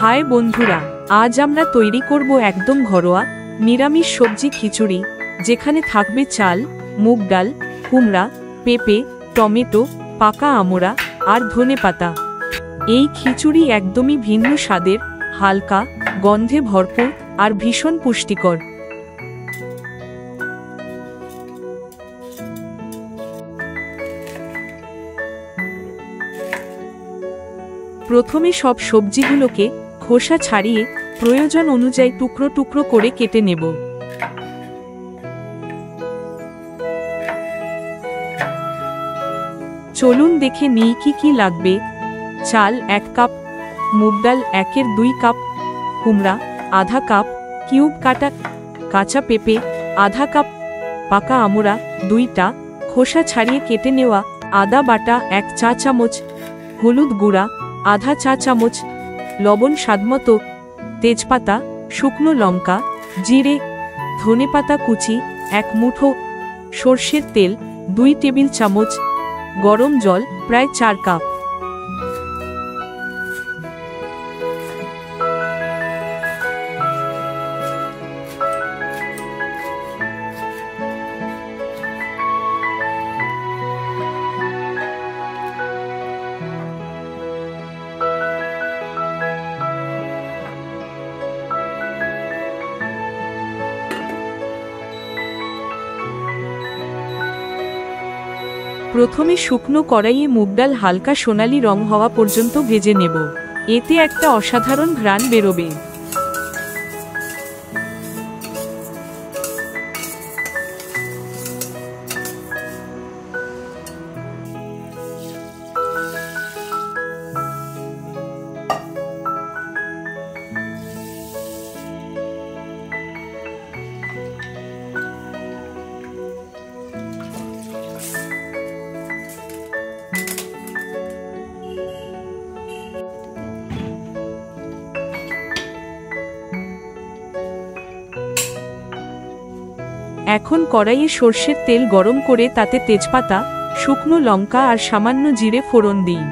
High বন্ধুরা, আজ আমরা তৈরি করব একদম ঘরোয়া নিরামিষ সবজি খিচুড়ি, যেখানে থাকবে চাল, মুগ ডাল, কুমড়া, পেঁপে, টমেটো, পাকা আমড়া আর ধনেপাতা। এই খিচুড়ি একদমই ভিন্ন স্বাদের, হালকা, গন্ধে ভরপুর আর ভীষণ পুষ্টিকর। প্রথমে সব সবজিগুলোকে খোসা ছাড়িয়ে প্রয়োজন অনুযায়ী টুকরো টুকরো করে কেটে নেব। চলুন দেখে নিই কি কি লাগবে। চাল 1 কাপ, মুগ ডাল 1/2 কাপ, কুমড়া আধা কাপ কিউব কাটা, কাঁচা পেঁপে আধা কাপ, পাকা আমড়া 2টা খোসা ছাড়িয়ে কেটে নেওয়া, আদা বাটা 1 চা চামচ, হলুদ গুঁড়া আধা চা চামচ, লবণ স্বাদমতো, তেজপাতা, শুকনো লঙ্কা, জিরে, ধনেপাতা কুচি 1 মুঠো, সর্ষের তেল 2 টেবিল চামচ, গরম জল প্রায় 4 কাপ। প্রথমে শুকনো কড়াইয়ে মুগ ডাল হালকা সোনালী রং হওয়া পর্যন্ত ভেজে নেব। এতে একটা অসাধারণ ঘ্রাণ বেরোবে। এখন কড়াইয়ে সর্ষের তেল গরম করে তাতে তেজপাতা, শুকনো লঙ্কা আর সামান্য জিরে ফোড়ন দিই।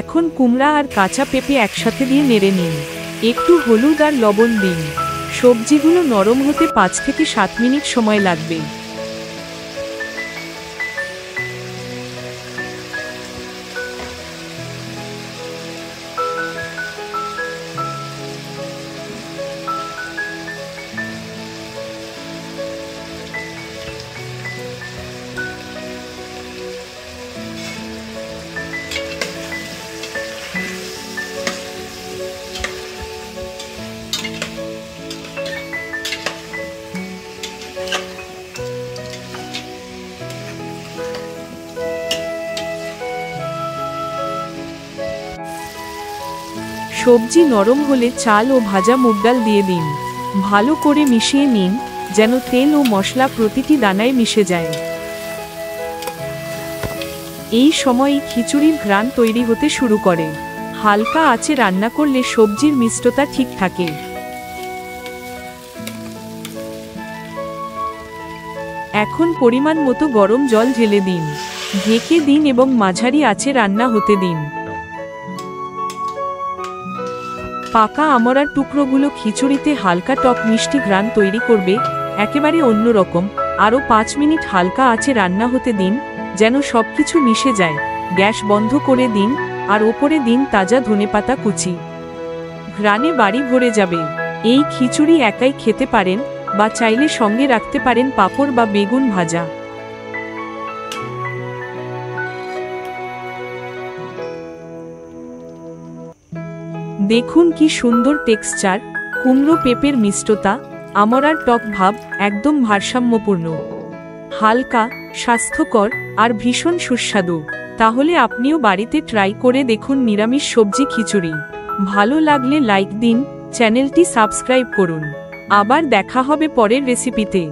এখন কুমড়া আর কাঁচা পেঁপে একসাথে দিয়ে নেড়ে নিন। একটু হলুদ আর লবণ দিন। সবজিগুলো নরম হতে 5 থেকে 7 মিনিট সময় লাগবে। সবজি নরম হলে চাল ও ভাজা মুগ ডাল দিয়ে দিন। ভালো করে মিশিয়ে নিন, যেন তেল ও মশলা প্রতিটি দানায় মিশে যায়। এই সময়ই খিচুড়ির ঘ্রাণ তৈরি হতে শুরু করে। হালকা আঁচে রান্না করলে সবজির মিষ্টতা ঠিক থাকে। এখন পরিমাণ মতো গরম জল ঢেলে দিন। ঢেকে দিন এবং মাঝারি আঁচে রান্না হতে দিন। পাকা আমড়ার টুকরোগুলো খিচুড়িতে হালকা টক মিষ্টি ঘ্রাণ তৈরি করবে, একেবারে অন্যরকম। আরও 5 মিনিট হালকা আঁচে রান্না হতে দিন, যেন সবকিছু মিশে যায়। গ্যাস বন্ধ করে দিন আর ওপরে দিন তাজা ধনেপাতা কুচি। ঘ্রাণে বাড়ি ভরে যাবে। এই খিচুড়ি একাই খেতে পারেন বা চাইলে সঙ্গে রাখতে পারেন পাঁপড় বা বেগুন ভাজা। দেখুন কি সুন্দর টেক্সচার, কুমড়ো পেঁপের মিষ্টতা, আমড়ার টক ভাব একদম ভারসাম্যপূর্ণ, হালকা, স্বাস্থ্যকর আর ভীষণ সুস্বাদু। তাহলে আপনিও বাড়িতে ট্রাই করে দেখুন নিরামিষ সবজি খিচুড়ি। ভালো লাগলে লাইক দিন, চ্যানেলটি সাবস্ক্রাইব করুন। আবার দেখা হবে পরের রেসিপিতে।